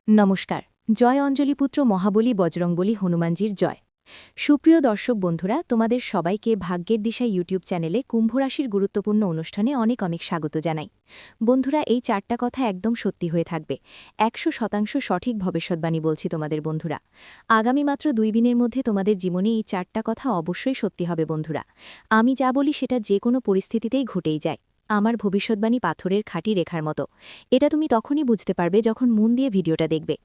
নমস্কার। জয় অঞ্জলিপুত্র মহাবলী বজরংবলী হনুমানজির জয়। সুপ্রিয় দর্শক বন্ধুরা, তোমাদের সবাইকে ভাগ্যের দিশা ইউটিউব চ্যানেলে কুম্ভরাশির গুরুত্বপূর্ণ অনুষ্ঠানে অনেক অনেক স্বাগত জানাই। বন্ধুরা, এই চারটা কথা একদম সত্যি হয়ে থাকবে। 100% সঠিক ভবিষ্যৎবাণী বলছি তোমাদের বন্ধুরা। আগামী মাত্র 2 দিনের মধ্যে তোমাদের জীবনে এই চারটা কথা অবশ্যই সত্যি হবে বন্ধুরা। আমি যা বলি সেটা যে কোনো পরিস্থিতিতেই ঘটেই যায়। আমার ভবিষ্যৎবাণী পাথরের খাঁটি রেখার মতো। এটা তুমি তখনই বুঝতে পারবে যখন মন দিয়ে ভিডিওটা দেখবে।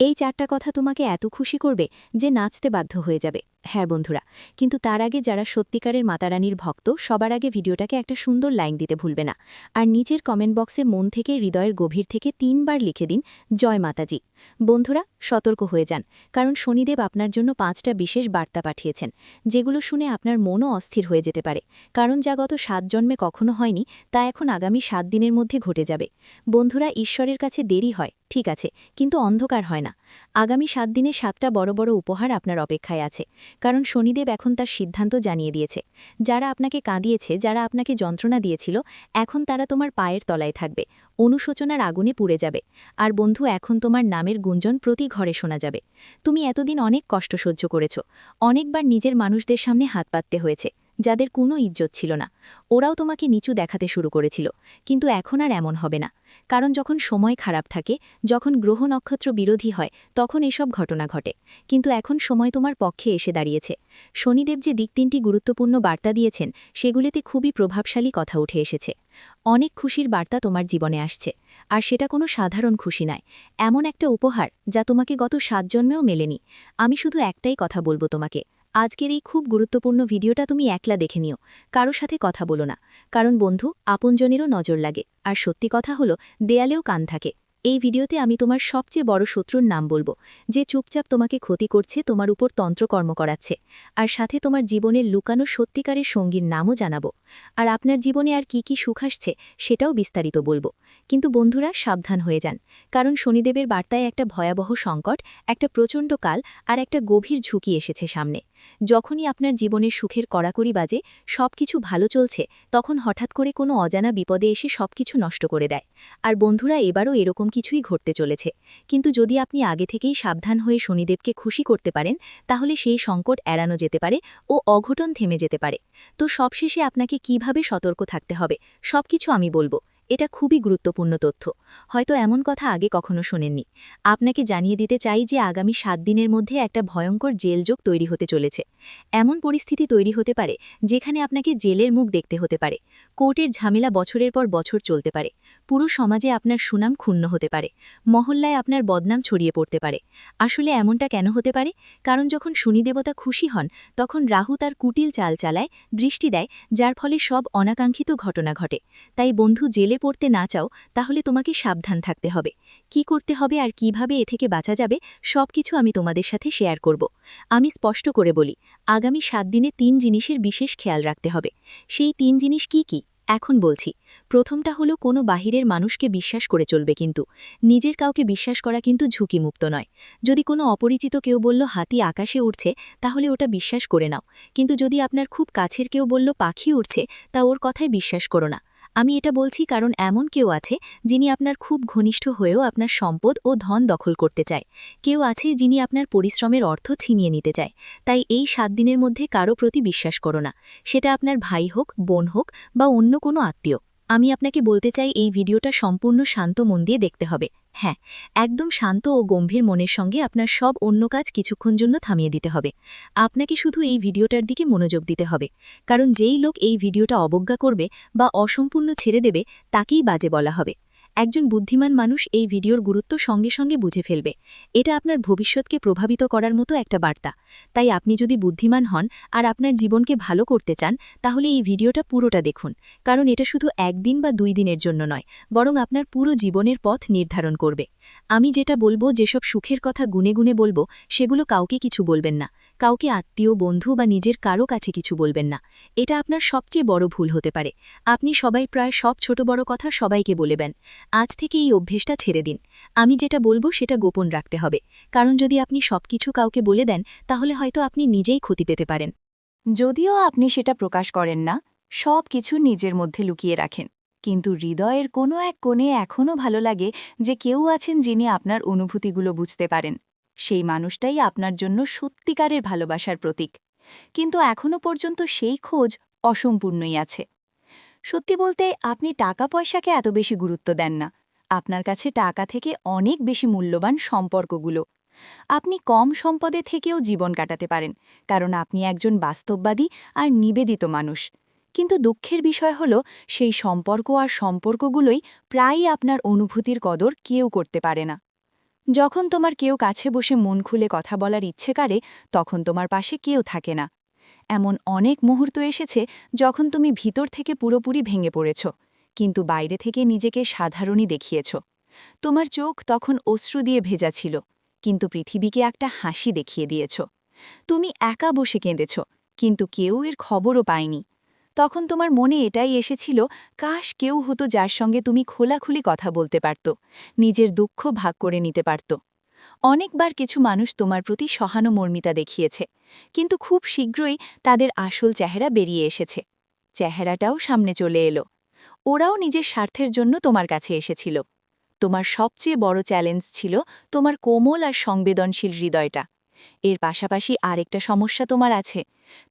এই চারটা কথা তোমাকে এত খুশি করবে যে নাচতে বাধ্য হয়ে যাবে। হ্যাঁ বন্ধুরা, কিন্তু তার আগে যারা সত্যিকারের মাতারানীর ভক্ত, সবার আগে ভিডিওটাকে একটা সুন্দর লাইক দিতে ভুলবে না। আর নিচের কমেন্ট বক্সে মন থেকে, হৃদয়ের গভীর থেকে 3 বার লিখে দিন জয় মাতাজি। বন্ধুরা, সতর্ক হয়ে যান, কারণ শনিদেব আপনার জন্য 5টা বিশেষ বার্তা পাঠিয়েছেন, যেগুলো শুনে আপনার মনও অস্থির হয়ে যেতে পারে। কারণ যা গত 7 জন্মে কখনো হয়নি, তা এখন আগামী 7 দিনের মধ্যে ঘটে যাবে। বন্ধুরা, ঈশ্বরের কাছে দেরি হয়, ঠিক আছে, কিন্তু অন্ধকার হয় না। আগামী 7 দিনে 7টা বড় বড় উপহার আপনার অপেক্ষায় আছে, কারণ শনিদেব এখন তার সিদ্ধান্ত জানিয়ে দিয়েছে। যারা আপনাকে কাঁদিয়েছে, যারা আপনাকে যন্ত্রণা দিয়েছিল, এখন তারা তোমার পায়ের তলায় থাকবে, অনুশোচনার আগুনে পুড়ে যাবে। আর বন্ধু, এখন তোমার নামের গুঞ্জন প্রতি ঘরে শোনা যাবে। তুমি এতদিন অনেক কষ্ট সহ্য করেছ, অনেকবার নিজের মানুষদের সামনে হাত পাততে হয়েছে, যাদের কোনো ইজ্জত ছিল না। ওরাও তোমাকে নিচু দেখাতে শুরু করেছিল, কিন্তু এখন আর এমন হবে না। কারণ যখন সময় খারাপ থাকে, যখন গ্রহ নক্ষত্র বিরোধী হয়, তখন এসব ঘটনা ঘটে। কিন্তু এখন সময় তোমার পক্ষে এসে দাঁড়িয়েছে। শনিদেব যে দিক 3টি গুরুত্বপূর্ণ বার্তা দিয়েছেন, সেগুলিতে খুবই প্রভাবশালী কথা উঠে এসেছে। অনেক খুশির বার্তা তোমার জীবনে আসছে, আর সেটা কোনো সাধারণ খুশি নয়। এমন একটা উপহার যা তোমাকে গত 7 জন্মেও মেলেনি। আমি শুধু একটাই কথা বলবো তোমাকে, আজকের এই খুব গুরুত্বপূর্ণ ভিডিওটা তুমি একলা দেখে নিও, কারো সাথে কথা বলো না। কারণ বন্ধু, আপনজনেরও নজর লাগে, আর সত্যি কথা হলো দেয়ালেও কান থাকে। এই ভিডিওতে আমি তোমার সবচেয়ে বড় শত্রুর নাম বলবো, যে চুপচাপ তোমাকে ক্ষতি করছে, তোমার উপর তন্ত্রকর্ম করাচ্ছে। আর সাথে তোমার জীবনের লুকানো সত্যিকারের সঙ্গীর নামও জানাবো। আর আপনার জীবনে আর কি কি সুখ আসছে সেটাও বিস্তারিত বলবো। কিন্তু বন্ধুরা, সাবধান হয়ে যান, কারণ শনিদেবের বার্তায় একটা ভয়াবহ সংকট, একটা প্রচণ্ড কাল আর একটা গভীর ঝুঁকি এসেছে সামনে। যখনই আপনার জীবনের সুখের কড়াকড়ি বাজে, সবকিছু ভালো চলছে, তখন হঠাৎ করে কোনো অজানা বিপদে এসে সবকিছু নষ্ট করে দেয়। আর বন্ধুরা, এবারও এরকম কিছুই ঘটতে চলেছে। কিন্তু যদি আপনি আগে থেকেই সাবধান হয়ে শনিদেবকে খুশি করতে পারেন, তাহলে সেই সংকট এড়ানো যেতে পারে ও অঘটন থেমে যেতে পারে। তো সবশেষে আপনাকে কিভাবে সতর্ক থাকতে হবে সবকিছু আমি বলবো। এটা খুবই গুরুত্বপূর্ণ তথ্য, হয়তো এমন কথা আগে কখনো শোনেননি। আপনাকে জানিয়ে দিতে চাই যে আগামী 7 দিনের মধ্যে একটা ভয়ঙ্কর জেলযোগ তৈরি হতে চলেছে। এমন পরিস্থিতি তৈরি হতে পারে যেখানে আপনাকে জেলের মুখ দেখতে হতে পারে, কোর্টের ঝামেলা বছরের পর বছর চলতে পারে, পুরো সমাজে আপনার সুনাম ক্ষুণ্ণ হতে পারে, মহল্লায় আপনার বদনাম ছড়িয়ে পড়তে পারে। আসলে এমনটা কেন হতে পারে? কারণ যখন শনিদেবতা খুশি হন, তখন রাহু তার কুটিল চাল চালায়, দৃষ্টি দেয়, যার ফলে সব অনাকাঙ্ক্ষিত ঘটনা ঘটে। তাই বন্ধু, জেলে পড়তে না চাও, তাহলে তোমাকে সাবধান থাকতে হবে। কি করতে হবে আর কিভাবে এ থেকে বাঁচা যাবে, সবকিছু আমি তোমাদের সাথে শেয়ার করব। আমি স্পষ্ট করে বলি, আগামী 7 দিনে 3 জিনিসের বিশেষ খেয়াল রাখতে হবে। সেই 3 জিনিস কি কি এখন বলছি। প্রথমটা হলো, কোনো বাহিরের মানুষকে বিশ্বাস করে চলবে, কিন্তু নিজের কাউকে বিশ্বাস করা কিন্তু ঝুঁকিমুক্ত নয়। যদি কোনো অপরিচিত কেউ বলল হাতি আকাশে উড়ছে, তাহলে ওটা বিশ্বাস করে নাও। কিন্তু যদি আপনার খুব কাছের কেউ বলল পাখি উড়ছে, তা ওর কথায় বিশ্বাস করো না। আমি এটা বলছি কারণ এমন কেউ আছে যিনি আপনার খুব ঘনিষ্ঠ হয়েও আপনার সম্পদ ও ধন দখল করতে চায়। কেউ আছে যিনি আপনার পরিশ্রমের অর্থ ছিনিয়ে নিতে চায়। তাই এই 7 দিনের মধ্যে কারো প্রতি বিশ্বাস করো না, সেটা আপনার ভাই হোক, বোন হোক বা অন্য কোনো আত্মীয়। আমি আপনাকে বলতে চাই, এই ভিডিওটা সম্পূর্ণ শান্ত মন দিয়ে দেখতে হবে। হ্যাঁ, একদম শান্ত ও গম্ভীর মনের সঙ্গে আপনার সব অন্য কাজ কিছুক্ষণ জন্য থামিয়ে দিতে হবে। আপনাকে শুধু এই ভিডিওটার দিকে মনোযোগ দিতে হবে, কারণ যেই লোক এই ভিডিওটা অবজ্ঞা করবে বা অসম্পূর্ণ ছেড়ে দেবে, তাকেই বাজে বলা হবে। একজন বুদ্ধিমান মানুষ এই ভিডিওর গুরুত্ব সঙ্গে সঙ্গে বুঝে ফেলবে। এটা আপনার ভবিষ্যৎকে প্রভাবিত করার মতো একটা বার্তা। তাই আপনি যদি বুদ্ধিমান হন আর আপনার জীবনকে ভালো করতে চান, তাহলে এই ভিডিওটা পুরোটা দেখুন, কারণ এটা শুধু 1 দিন বা 2 দিনের জন্য নয়, বরং আপনার পুরো জীবনের পথ নির্ধারণ করবে। আমি যেটা বলবো, যেসব সুখের কথা গুনে গুনে বলবো, সেগুলো কাউকে কিছু বলবেন না, কাউকে আত্মীয়, বন্ধু বা নিজের কারো কাছে কিছু বলবেন না। এটা আপনার সবচেয়ে বড় ভুল হতে পারে। আপনি সবাই প্রায় সব ছোট বড় কথা সবাইকে বলেবেন। আজ থেকে এই অভ্যেসটা ছেড়ে দিন। আমি যেটা বলবো সেটা গোপন রাখতে হবে, কারণ যদি আপনি সবকিছু কাউকে বলে দেন, তাহলে হয়তো আপনি নিজেই ক্ষতি পেতে পারেন। যদিও আপনি সেটা প্রকাশ করেন না, সব কিছু নিজের মধ্যে লুকিয়ে রাখেন, কিন্তু হৃদয়ের কোনো এক কোণে এখনও ভালো লাগে যে কেউ আছেন যিনি আপনার অনুভূতিগুলো বুঝতে পারেন। সেই মানুষটাই আপনার জন্য সত্যিকারের ভালোবাসার প্রতীক। কিন্তু এখনও পর্যন্ত সেই খোঁজ অসম্পূর্ণই আছে। সত্যি বলতে আপনি টাকা পয়সাকে এত বেশি গুরুত্ব দেন না। আপনার কাছে টাকা থেকে অনেক বেশি মূল্যবান সম্পর্কগুলো। আপনি কম সম্পদে থেকেও জীবন কাটাতে পারেন, কারণ আপনি একজন বাস্তববাদী আর নিবেদিত মানুষ। কিন্তু দুঃখের বিষয় হল, সেই সম্পর্ক আর সম্পর্কগুলোই প্রায়ই আপনার অনুভূতির কদর কেউ করতে পারে না। যখন তোমার কেউ কাছে বসে মন খুলে কথা বলার ইচ্ছে করে, তখন তোমার পাশে কেউ থাকে না। এমন অনেক মুহূর্ত এসেছে যখন তুমি ভিতর থেকে পুরোপুরি ভেঙে পড়েছ, কিন্তু বাইরে থেকে নিজেকে সাধারণই দেখিয়েছ। তোমার চোখ তখন অশ্রু দিয়ে ভেজা ছিল, কিন্তু পৃথিবীকে একটা হাসি দেখিয়ে দিয়েছ। তুমি একা বসে কেঁদেছ, কিন্তু কেউ এর খবরও পায়নি। তখন তোমার মনে এটাই এসেছিল, কাশ কেউ হতো যার সঙ্গে তুমি খোলাখুলি কথা বলতে পারত, নিজের দুঃখ ভাগ করে নিতে পারত। অনেকবার কিছু মানুষ তোমার প্রতি সহানুমর্মিতা দেখিয়েছে, কিন্তু খুব শীঘ্রই তাদের আসল চেহারা বেরিয়ে এসেছে। চেহারাটাও সামনে চলে এলো। ওরাও নিজের স্বার্থের জন্য তোমার কাছে এসেছিল। তোমার সবচেয়ে বড় চ্যালেঞ্জ ছিল তোমার কোমল আর সংবেদনশীল হৃদয়টা। এর পাশাপাশি আরেকটা সমস্যা তোমার আছে,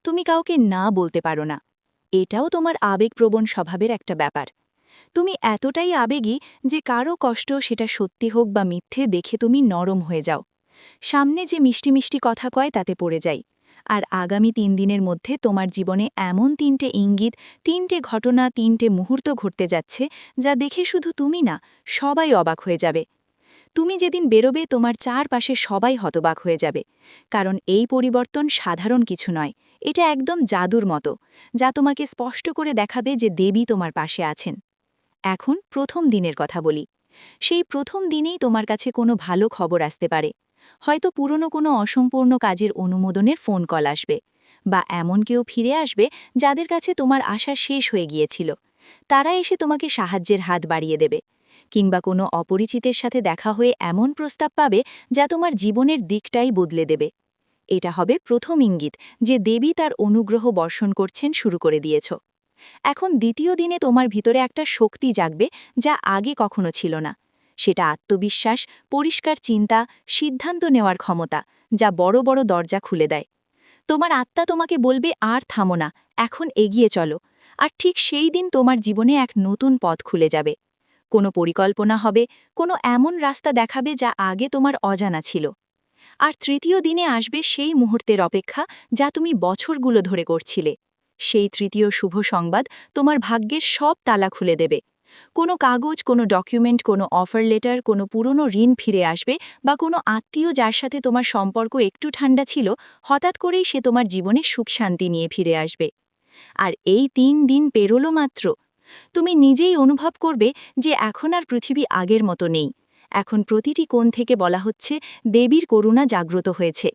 তুমি কাউকে না বলতে পারো না। এটাও তোমার আবেগপ্রবণ স্বভাবের একটা ব্যাপার। তুমি এতটাই আবেগী যে কারো কষ্ট, সেটা সত্যি হোক বা মিথ্যে, দেখে তুমি নরম হয়ে যাও। সামনে যে মিষ্টি মিষ্টি কথা কয় তাতে পড়ে যাই। আর আগামী 3 দিনের মধ্যে তোমার জীবনে এমন 3টে ইঙ্গিত, 3টে ঘটনা, 3টে মুহূর্ত ঘটতে যাচ্ছে, যা দেখে শুধু তুমি না, সবাই অবাক হয়ে যাবে। তুমি যেদিন বেরোবে, তোমার চারপাশে সবাই হতবাক হয়ে যাবে। কারণ এই পরিবর্তন সাধারণ কিছু নয়, এটা একদম জাদুর মতো, যা তোমাকে স্পষ্ট করে দেখাবে যে দেবী তোমার পাশে আছেন। এখন প্রথম দিনের কথা বলি। সেই প্রথম দিনেই তোমার কাছে কোনো ভালো খবর আসতে পারে। হয়তো পুরনো কোনো অসম্পূর্ণ কাজের অনুমোদনের ফোন কল আসবে, বা এমন কেউ ফিরে আসবে যাদের কাছে তোমার আশা শেষ হয়ে গিয়েছিল। তারা এসে তোমাকে সাহায্যের হাত বাড়িয়ে দেবে। কিংবা কোনো অপরিচিতের সাথে দেখা হয়ে এমন প্রস্তাব পাবে যা তোমার জীবনের দিকটাই বদলে দেবে। এটা হবে প্রথম ইঙ্গিত যে দেবী তার অনুগ্রহ বর্ষণ করছেন শুরু করে দিয়েছ। এখন দ্বিতীয় দিনে তোমার ভিতরে একটা শক্তি জাগবে যা আগে কখনো ছিল না। সেটা আত্মবিশ্বাস, পরিষ্কার চিন্তা, সিদ্ধান্ত নেওয়ার ক্ষমতা, যা বড় বড় দরজা খুলে দেয়। তোমার আত্মা তোমাকে বলবে, আর থামো না, এখন এগিয়ে চলো। আর ঠিক সেই দিন তোমার জীবনে এক নতুন পথ খুলে যাবে। কোনো পরিকল্পনা হবে, কোনো এমন রাস্তা দেখাবে যা আগে তোমার অজানা ছিল। আর তৃতীয় দিনে আসবে সেই মুহূর্তের অপেক্ষা যা তুমি বছরগুলো ধরে করছিলে। সেই তৃতীয় শুভ সংবাদ তোমার ভাগ্যের সব তালা খুলে দেবে। কোনো কাগজ, কোনো ডকুমেন্ট, কোনো অফার লেটার, কোনো পুরনো ঋণ ফিরে আসবে, বা কোনো আত্মীয় যার সাথে তোমার সম্পর্ক একটু ঠান্ডা ছিল, হঠাৎ করেই সে তোমার জীবনে সুখ শান্তি নিয়ে ফিরে আসবে। আর এই 3 দিন পেরোলো মাত্র, তুমি নিজেই অনুভব করবে যে এখন আর পৃথিবী আগের মতো নেই। এখন প্রতিটি কোণ থেকে বলা হচ্ছে দেবীর করুণা জাগ্রত হয়েছে,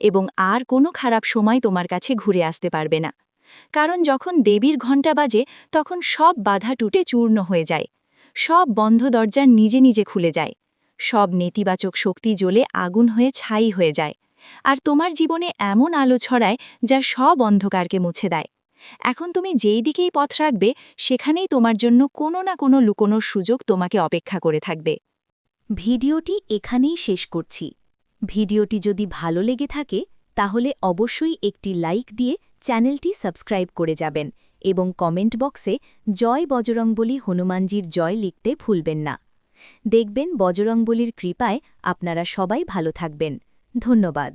এবং আর কোনো খারাপ সময় তোমার কাছে ঘুরে আসতে পারবে না। কারণ যখন দেবীর ঘণ্টা বাজে, তখন সব বাধা টুটে চূর্ণ হয়ে যায়। সব বন্ধ দরজা নিজে নিজে খুলে যায়। সব নেতিবাচক শক্তি জ্বলে আগুন হয়ে ছাই হয়ে যায়। আর তোমার জীবনে এমন আলো ছড়ায় যা সব অন্ধকারকে মুছে দেয়। এখন তুমি যেই দিকেই পথ রাখবে, সেখানেই তোমার জন্য কোনো না কোনো লুকোনোর সুযোগ তোমাকে অপেক্ষা করে থাকবে। ভিডিওটি এখানেই শেষ করছি। ভিডিওটি যদি ভালো লেগে থাকে তাহলে অবশ্যই একটি লাইক দিয়ে চ্যানেলটি সাবস্ক্রাইব করে যাবেন এবং কমেন্ট বক্সে জয় বজরংবলী হনুমানজির জয় লিখতে ভুলবেন না। দেখবেন বজরংবলীর কৃপায় আপনারা সবাই ভালো থাকবেন। ধন্যবাদ।